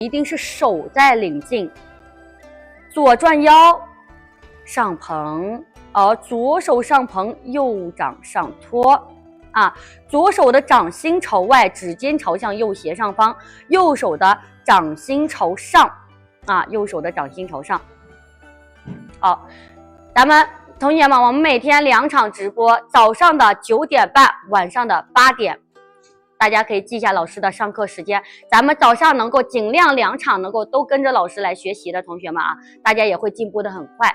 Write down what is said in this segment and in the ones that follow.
一定是手在领进，左转腰，上捧，左手上捧，右掌上托。左手的掌心朝外，指尖朝向右斜上方，右手的掌心朝上，右手的掌心朝上。好，咱们同学们，我们每天2场直播，早上的9点半，晚上的8点，大家可以记一下老师的上课时间。咱们早上能够尽量2场能够都跟着老师来学习的同学们大家也会进步的很快。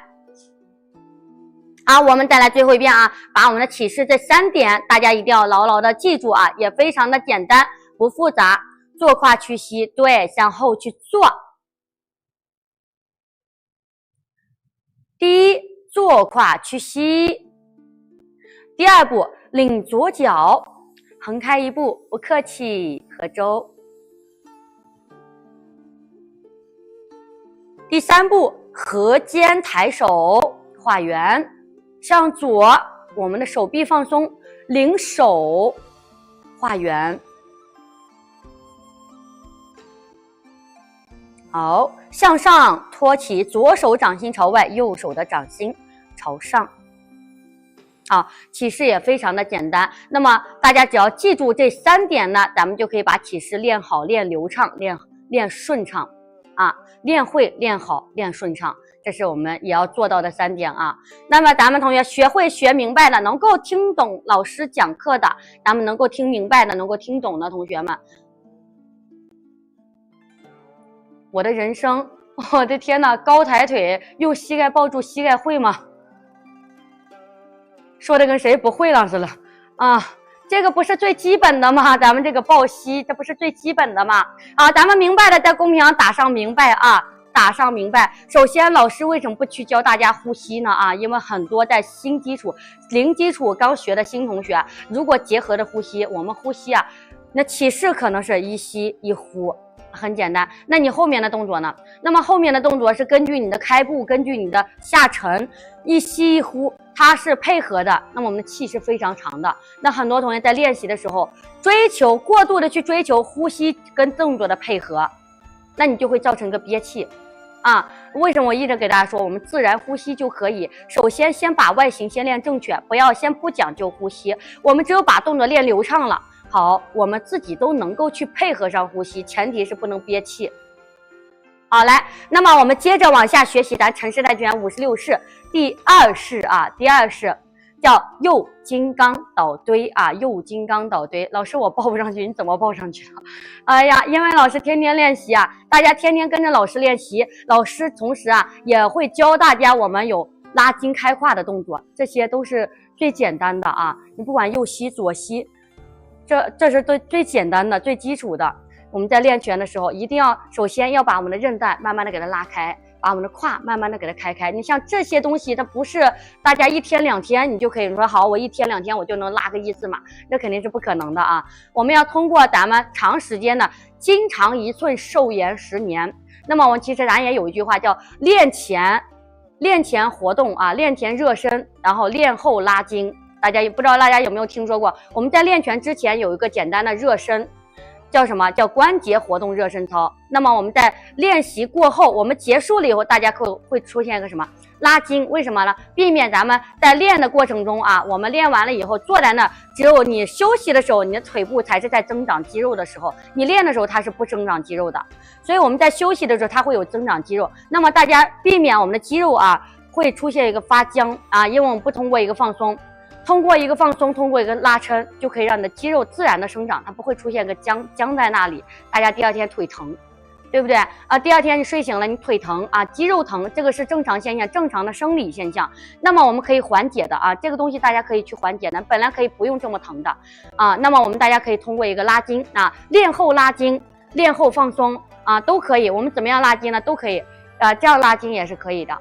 我们再来最后一遍把我们的启示这3点大家一定要牢牢的记住也非常的简单，不复杂。坐胯屈膝，对，向后去坐。第一，坐胯屈膝。第2步，领左脚，横开1步，不客气，合周。第3步，合肩抬手，画圆。向左，我们的手臂放松，领手，画圆。好，向上托起，左手掌心朝外，右手的掌心朝上。起势也非常的简单。那么大家只要记住这3点呢，咱们就可以把起势练好、练流畅、练顺畅练会、练好、练顺畅。这是我们也要做到的3点那么咱们同学学会学明白的，能够听懂老师讲课的，咱们能够听明白的，能够听懂的同学们，我的人生，我的天哪，高抬腿用膝盖抱住膝盖会吗？说的跟谁不会了似的这个不是最基本的吗？咱们这个抱膝，这不是最基本的吗？咱们明白的在公屏上打上明白打上明白。首先老师为什么不去教大家呼吸呢因为很多在新基础、零基础刚学的新同学，如果结合着呼吸，我们呼吸那起势可能是一吸一呼，很简单。那你后面的动作呢？那么后面的动作是根据你的开步，根据你的下沉，一吸一呼，它是配合的，那么我们的气是非常长的。那很多同学在练习的时候过度的去追求呼吸跟动作的配合，那你就会造成一个憋气为什么我一直给大家说我们自然呼吸就可以？首先先把外形先练正确，不讲究呼吸，我们只有把动作练流畅了，好，我们自己都能够去配合上呼吸，前提是不能憋气。好，来，那么我们接着往下学习咱陈氏太极拳56式第2式第2式叫右金刚倒堆右金刚倒堆。老师我抱不上去，你怎么抱上去了？哎呀，因为老师天天练习大家天天跟着老师练习，老师同时也会教大家我们有拉筋开胯的动作，这些都是最简单的你不管右膝左膝，这是最简单的最基础的。我们在练拳的时候一定要首先要把我们的韧带慢慢的给它拉开，把我们的胯慢慢的给它开开。你像这些东西它不是大家1天2天你就可以说好，我1天2天我就能拉个1字马，这肯定是不可能的我们要通过咱们长时间的筋长1寸寿延10年。那么我们其实咱也有一句话叫练前活动练前热身，然后练后拉筋。大家不知道大家有没有听说过，我们在练拳之前有一个简单的热身，叫什么？叫关节活动热身操。那么我们在练习过后，我们结束了以后，大家会出现一个什么？拉筋。为什么呢？避免咱们在练的过程中我们练完了以后坐在那，只有你休息的时候，你的腿部才是在增长肌肉的时候，你练的时候它是不增长肌肉的。所以我们在休息的时候它会有增长肌肉。那么大家避免我们的肌肉会出现一个发僵因为我们不通过一个放松。通过一个放松，通过一个拉伸，就可以让你的肌肉自然的生长，它不会出现个僵在那里，大家第2天腿疼，对不对第2天你睡醒了你腿疼肌肉疼，这个是正常现象，正常的生理现象。那么我们可以缓解的这个东西大家可以去缓解的，本来可以不用这么疼的那么我们大家可以通过一个拉筋练后拉筋，练后放松都可以。我们怎么样拉筋呢？都可以这样拉筋也是可以的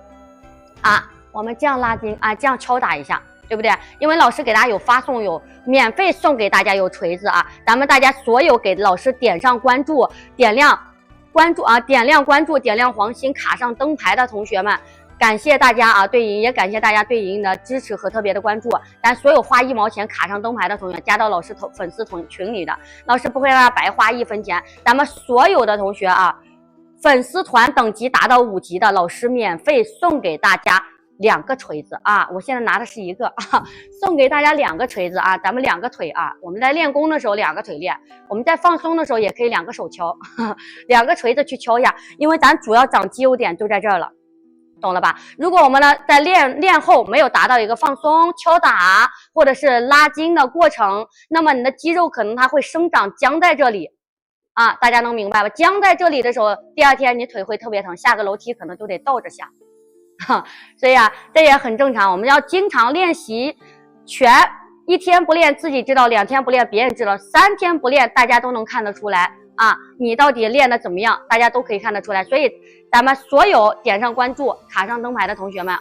我们这样拉筋这样敲打一下，对不对？因为老师给大家有发送，有免费送给大家有锤子咱们大家所有给老师点上关注，点亮关注黄心，卡上灯牌的同学们，感谢大家对莹，也感谢大家对莹的支持和特别的关注。咱所有花1毛钱卡上灯牌的同学，加到老师粉丝群里的，老师不会让他白花1分钱。咱们所有的同学粉丝团等级达到5级的，老师免费送给大家2个锤子啊！我现在拿的是1个啊，送给大家2个锤子啊！咱们2个腿啊，我们在练功的时候2个腿练，我们在放松的时候也可以2个手敲，2个锤子去敲一下，因为咱主要长肌肉点就在这儿了。懂了吧？如果我们呢在练后没有达到一个放松、敲打或者是拉筋的过程，那么你的肌肉可能它会生长僵在这里啊，大家能明白吧？僵在这里的时候，第2天你腿会特别疼，下个楼梯可能就得倒着下，所以啊，这也很正常。我们要经常练习拳，1天不练自己知道，2天不练别人知道，3天不练大家都能看得出来啊，你到底练得怎么样？大家都可以看得出来。所以咱们所有点上关注、卡上灯牌的同学们，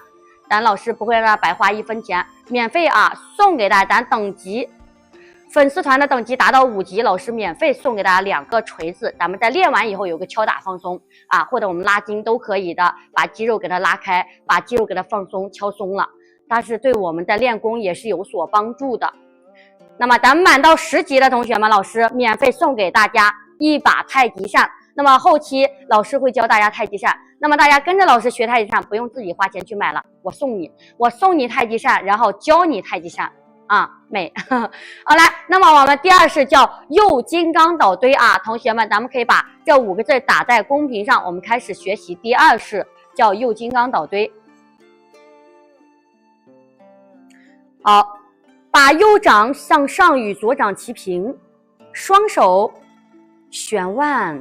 咱老师不会让白花1分钱，免费啊送给大家。咱等级粉丝团的等级达到5级，老师免费送给大家2个锤子。咱们在练完以后有个敲打放松啊，或者我们拉筋都可以的，把肌肉给它拉开，把肌肉给它放松、敲松了，但是对我们在练功也是有所帮助的。那么咱们满到10级的同学们，老师免费送给大家1把太极扇。那么后期老师会教大家太极扇，那么大家跟着老师学太极扇，不用自己花钱去买了，我送你太极扇，然后教你太极扇啊，美。好来，那么我们第2式叫右金刚倒堆啊，同学们咱们可以把这5个字打在公屏上，我们开始学习第2式叫右金刚倒堆。好，把右掌向上与左掌齐平，双手旋腕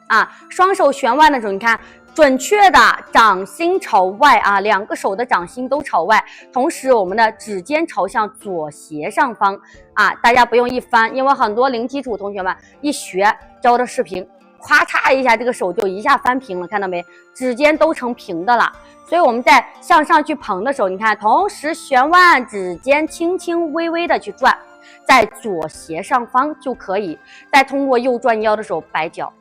啊，双手旋腕的时候，你看准确的掌心朝外啊，2个手的掌心都朝外，同时我们的指尖朝向左斜上方啊，大家不用一翻，因为很多零基础同学们一学教的视频，咔嚓一下这个手就一下翻平了，看到没？指尖都成平的了。所以我们在向上去捧的时候，你看同时旋腕，指尖轻轻微微的去转，在左斜上方就可以，再通过右转腰的时候摆脚，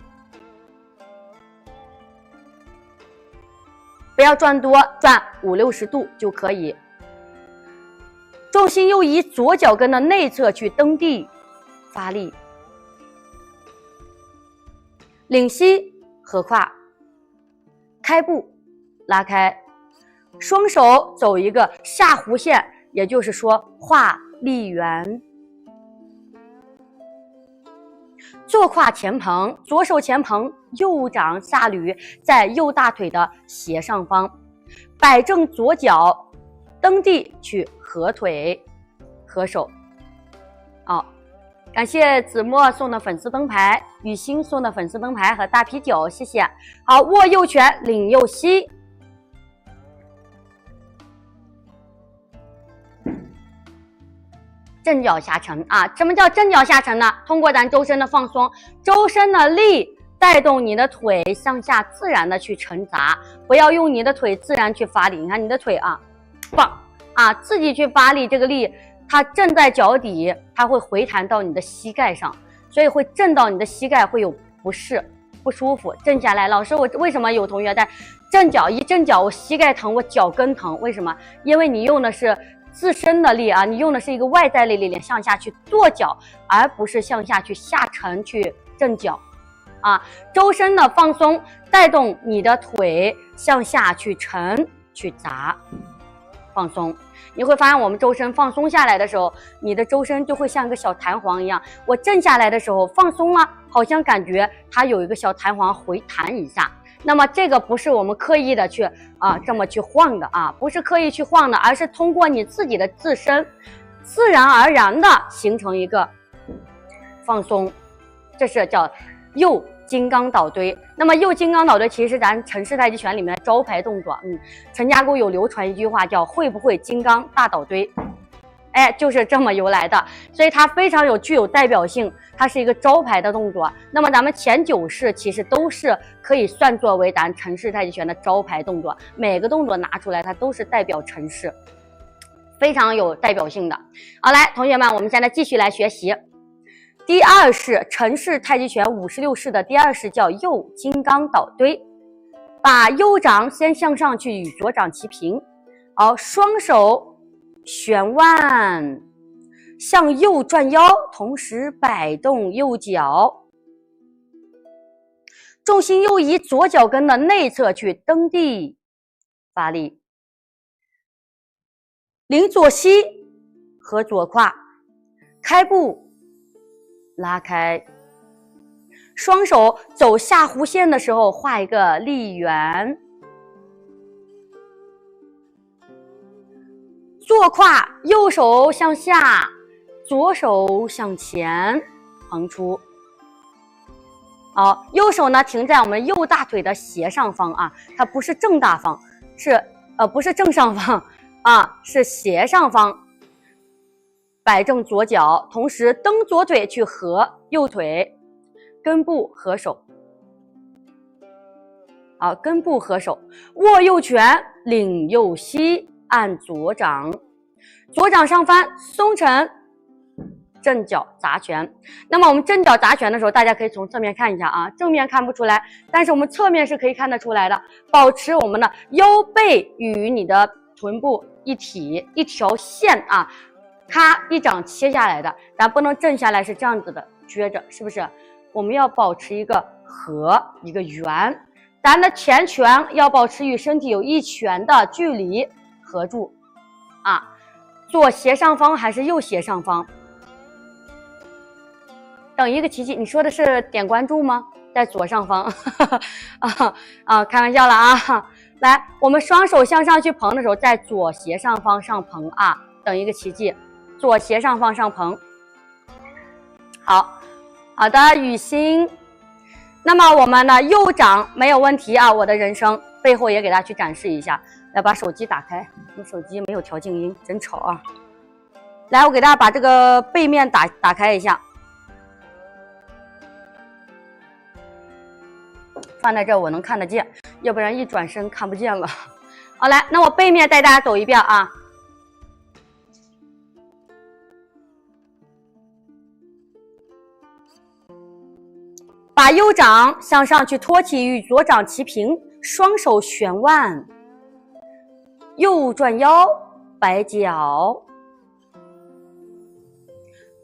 不要转多，转50-60度就可以。重心又移左脚跟的内侧去蹬地发力，领膝合胯，开步拉开，双手走一个下弧线，也就是说画力圆。坐胯前捧，左手前捧，右掌下捋在右大腿的斜上方，摆正左脚，蹬地去合腿合手。好，感谢子墨送的粉丝灯牌，雨欣送的粉丝灯牌和大啤酒，谢谢。好，握右拳，领右膝，正脚下沉啊！什么叫正脚下沉呢？通过咱周身的放松，周身的力带动你的腿向下自然的去沉砸，不要用你的腿自然去发力。你看你的腿啊，棒啊，自己去发力，这个力它震在脚底，它会回弹到你的膝盖上，所以会震到你的膝盖，会有不适、不舒服。震下来，老师，我为什么有同学在震脚一震脚，我膝盖疼，我脚跟疼？为什么？因为你用的是自身的力啊，你用的是一个外在力量向下去跺脚，而不是向下去下沉去震脚啊。周身的放松带动你的腿向下去沉去砸，放松。你会发现我们周身放松下来的时候，你的周身就会像一个小弹簧一样，我震下来的时候放松了，好像感觉它有一个小弹簧回弹一下。那么这个不是我们刻意的去这么去晃的啊，不是刻意去晃的，而是通过你自己的自身自然而然的形成一个放松，这是叫右金刚倒堆。那么右金刚倒堆其实是咱陈氏太极拳里面的招牌动作。陈家沟有流传一句话叫会不会金刚大倒堆，就是这么由来的，所以它非常具有代表性，它是一个招牌的动作。那么咱们前9式其实都是可以算作为咱陈氏太极拳的招牌动作，每个动作拿出来它都是代表陈氏，非常有代表性的。好，来同学们，我们现在继续来学习第2式，陈氏太极拳56式的第2式叫右金刚倒堆。把右掌先向上去与左掌齐平，好，双手旋腕向右转腰，同时摆动右脚，重心又移左脚跟的内侧去蹬地发力，领左膝和左胯，开步拉开，双手走下弧线的时候画一个立圆，坐胯，右手向下，左手向前横出。好，右手呢停在我们右大腿的斜上方啊，它不是正大方，不是正上方啊，是斜上方。摆正左脚，同时蹬左腿去合右腿，根部合手。好，根部合手，握右拳，领右膝，按左掌，左掌上翻，松沉。正脚砸拳，那么我们正脚砸拳的时候，大家可以从侧面看一下啊，正面看不出来，但是我们侧面是可以看得出来的。保持我们的腰背与你的臀部一体，一条线啊，咔一掌切下来的，咱不能正下来是这样子的撅着，是不是？我们要保持一个合，一个圆，咱的前拳要保持与身体有一拳的距离，合住啊，左斜上方还是右斜上方？等一个奇迹，你说的是点关注吗？在左上方开玩笑了啊！来，我们双手向上去捧的时候，在左斜上方上捧啊！等一个奇迹，左斜上方上捧。好的，雨欣。那么我们的右掌没有问题啊！我的人生背后也给大家去展示一下。来，把手机打开，我手机没有调静音，真吵啊！来，我给大家把这个背面打开一下。放在这我能看得见，要不然一转身看不见了。好，来，那我背面带大家走一遍啊。把右掌向上去托起，与左掌齐平，双手旋腕，右转腰，摆脚，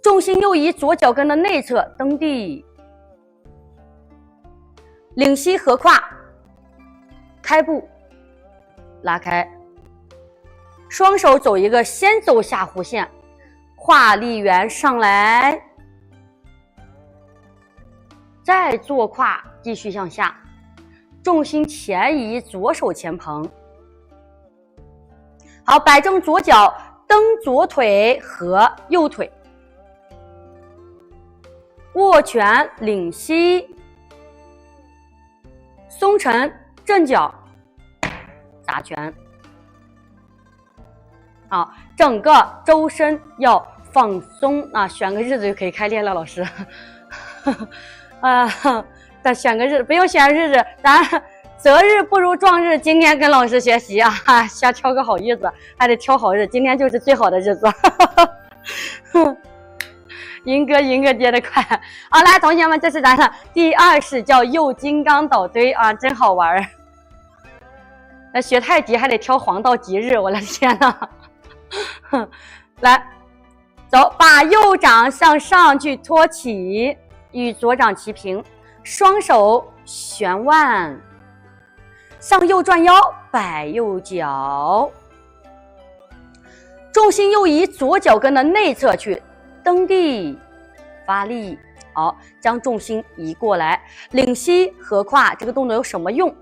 重心右移左脚跟的内侧，蹬地。领膝合胯，开步拉开，双手走一个先走下弧线，画立圆上来，再坐胯继续向下，重心前移，左手前捧。好，摆正左脚，蹬左腿和右腿，握拳领膝，松沉正脚砸拳。好，整个周身要放松啊！选个日子就可以开练了，老师。再选个日子，不用选日子，咱择日不如撞日。今天跟老师学习啊，瞎挑个好日子，还得挑好日，今天就是最好的日子。银哥接得快。好，来，同学们，这是咱的第二式，叫右金刚倒堆啊，真好玩。那学太极还得挑黄道吉日，我的天哪！来，走，把右掌向上去托起，与左掌齐平，双手旋腕，向右转腰，摆右脚，重心右移左脚跟的内侧去，蹬地发力。好，将重心移过来，领膝合胯，这个动作有什么用？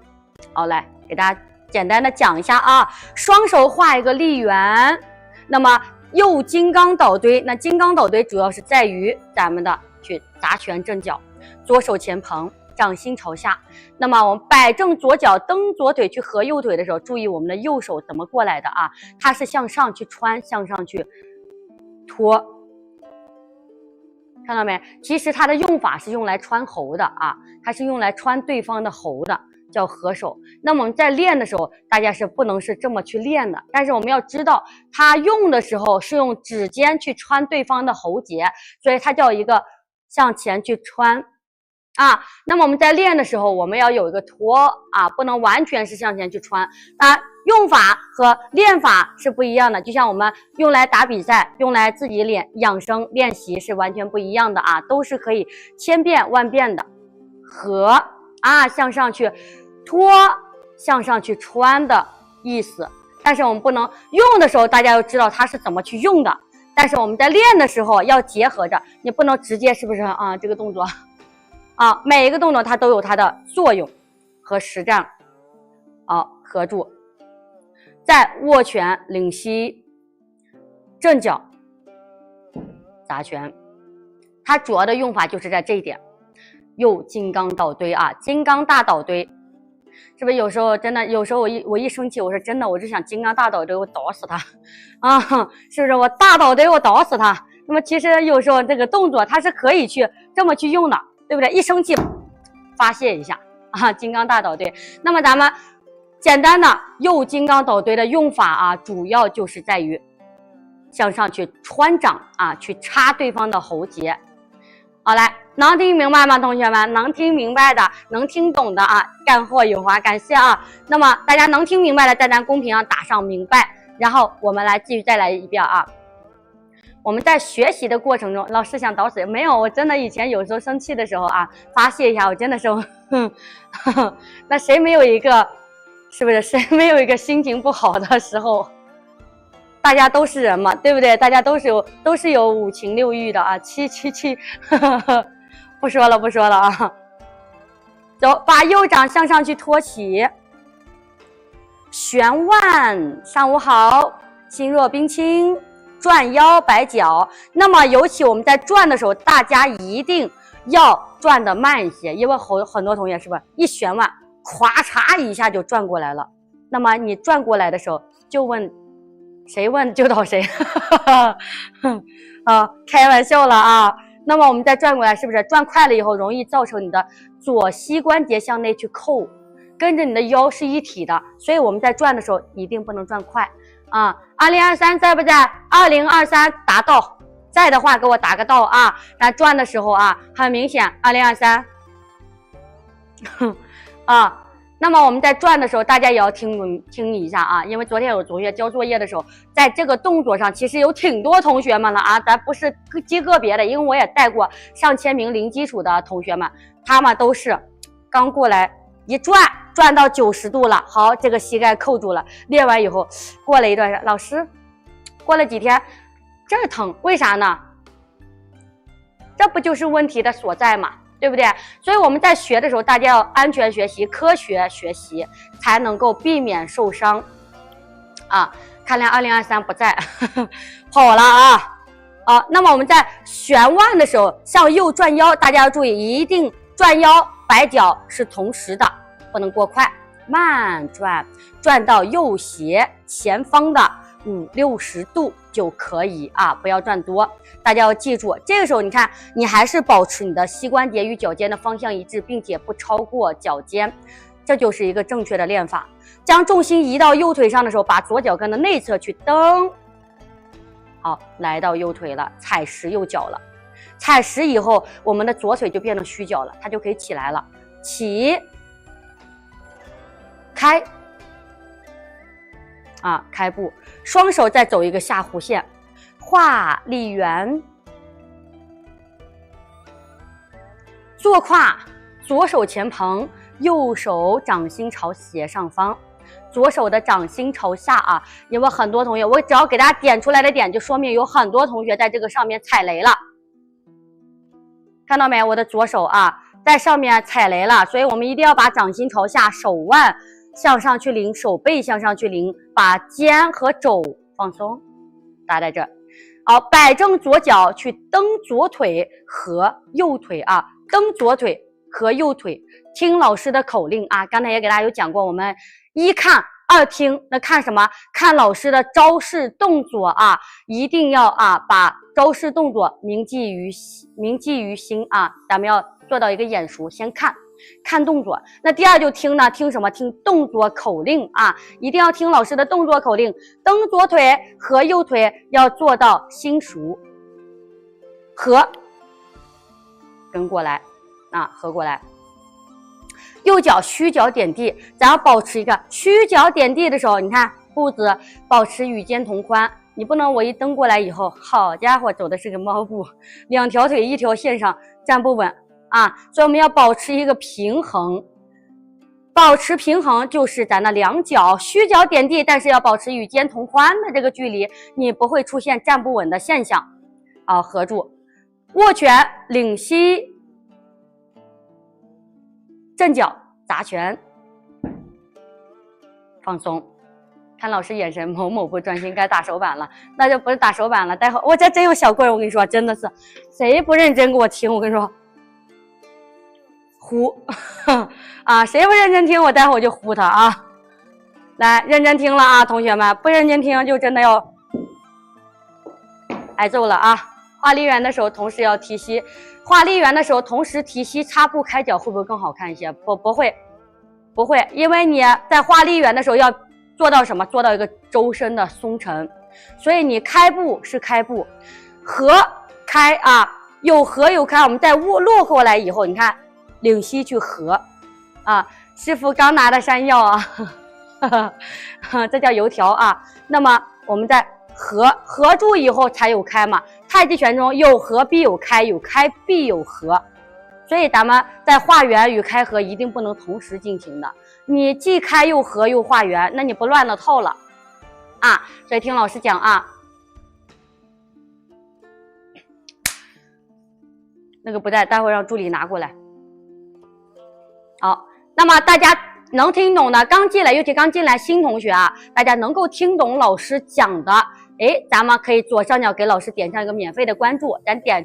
好，来给大家简单的讲一下啊。双手画一个立圆，那么右金刚倒堆，那金刚倒堆主要是在于咱们的去砸拳正脚，左手前捧，掌心朝下。那么我们摆正左脚，蹬左腿去合右腿的时候，注意我们的右手怎么过来的啊？它是向上去穿，向上去托，看到没？其实它的用法是用来穿喉的啊，它是用来穿对方的喉的，叫合手。那么我们在练的时候，大家是不能是这么去练的，但是我们要知道，它用的时候是用指尖去穿对方的喉结，所以它叫一个向前去穿啊。那么我们在练的时候，我们要有一个托啊，不能完全是向前去穿啊。用法和练法是不一样的，就像我们用来打比赛，用来自己养生练习是完全不一样的啊，都是可以千变万变的。合啊，向上去托，向上去穿的意思。但是我们不能用的时候，大家要知道它是怎么去用的。但是我们在练的时候要结合着，你不能直接是不是啊？这个动作啊，每一个动作它都有它的作用和实战啊合住。在握拳、领膝、正脚、砸拳，它主要的用法就是在这一点。右金刚倒堆啊，金刚大倒堆。是不是有时候真的，有时候我一生气，我说真的，我就想金刚大倒堆，我倒死他啊！是不是我大倒堆，我倒死他？那么其实有时候这个动作它是可以去这么去用的，对不对？一生气发泄一下啊，金刚大倒堆。那么咱们简单的右金刚倒堆的用法啊，主要就是在于向上去穿掌啊，去插对方的喉结。好，来，能听明白吗，同学们？能听明白的，能听懂的啊，干货有华，感谢啊。那么大家能听明白的，在咱公屏上打上明白，然后我们来继续再来一遍啊。我们在学习的过程中，老师想倒水没有？我真的以前有时候生气的时候啊，发泄一下，我真的是，那谁没有一个，是不是？谁没有一个心情不好的时候？大家都是人嘛，对不对？大家都是有五情六欲的啊，七，不说了啊。走，把右掌向上去托起，旋腕，上午好，心若冰清，转腰摆脚。那么尤其我们在转的时候，大家一定要转得慢一些，因为很多同学是不是一旋腕，咵嚓一下就转过来了？那么你转过来的时候，就问。谁问就倒谁啊，开玩笑了啊。那么我们再转过来，是不是转快了以后容易造成你的左膝关节向内去扣，跟着你的腰是一体的，所以我们在转的时候一定不能转快啊。2023在不在？2023答到，在的话给我打个到啊。咱转的时候啊，很明显2023啊。那么我们在转的时候，大家也要听一下啊，因为昨天有同学交作业的时候，在这个动作上其实有挺多同学们了啊，咱不是极个别的，因为我也带过上千名零基础的同学们，他们都是刚过来一转到90度了，好，这个膝盖扣住了，练完以后过了一段时间，老师过了几天这儿疼，为啥呢？这不就是问题的所在吗？对不对？所以我们在学的时候，大家要安全学习、科学学习，才能够避免受伤啊。看来2023不在，跑了啊！那么我们在旋腕的时候，向右转腰，大家要注意，一定转腰摆脚是同时的，不能过快，慢转，转到右斜前方的50-60度就可以啊，不要转多。大家要记住，这个时候你看，你还是保持你的膝关节与脚尖的方向一致，并且不超过脚尖，这就是一个正确的练法。将重心移到右腿上的时候，把左脚跟的内侧去蹬，好，来到右腿了，踩实右脚了。踩实以后，我们的左腿就变成虚脚了，它就可以起来了。起，开。啊，开步，双手再走一个下弧线，画立圆，坐胯，左手前蓬，右手掌心朝斜上方，左手的掌心朝下啊。因为很多同学，我只要给大家点出来的点，就说明有很多同学在这个上面踩雷了，看到没？我的左手啊，在上面踩雷了，所以我们一定要把掌心朝下，手腕向上去拎，手背向上去拎，把肩和肘放松，搭在这儿。好，摆正左脚去蹬左腿和右腿啊，蹬左腿和右腿，听老师的口令啊。刚才也给大家有讲过，我们一看二听，那看什么？看老师的招式动作啊，一定要啊把招式动作铭记于心啊，咱们要做到一个眼熟，先看动作。那第二就听呢，听什么？听动作口令啊，一定要听老师的动作口令。蹬左腿和右腿要做到心熟，合，跟过来啊，合过来。右脚虚脚点地，咱要保持一个虚脚点地的时候，你看步子保持与肩同宽，你不能我一蹬过来以后，好家伙，走的是个猫步，两条腿一条线上站不稳啊，所以我们要保持一个平衡保持平衡就是咱的两脚虚脚点地，但是要保持与肩同宽的这个距离，你不会出现站不稳的现象。合住，握拳领膝，正脚砸拳，放松。看老师眼神，某某不专心，该打手板了，那就不是打手板了。待会我这真有小棍，我跟你说，真的是，谁不认真给我听，我跟你说，呼谁不认真听，我待会我就呼他啊。来，认真听了啊，同学们，不认真听就真的要挨揍了啊。画梨园的时候同时要提膝，画梨园的时候同时提膝插步开脚，会不会更好看一些？不会，因为你在画梨园的时候要做到什么？做到一个周身的松沉，所以你开步是开步，合开啊，有合有开。我们再落过来以后，你看领膝去合啊，师傅刚拿的山药啊，这叫油条啊。那么我们在合住以后才有开嘛。太极拳中有合必有开，有开必有合，所以咱们在画圆与开合一定不能同时进行的。你既开又合又画圆，那你不乱了套了啊！所以听老师讲啊，那个不带，待会让助理拿过来。好，那么大家能听懂的，刚进来尤其刚进来新同学啊，大家能够听懂老师讲的，咱们可以左上角给老师点上一个免费的关注，咱点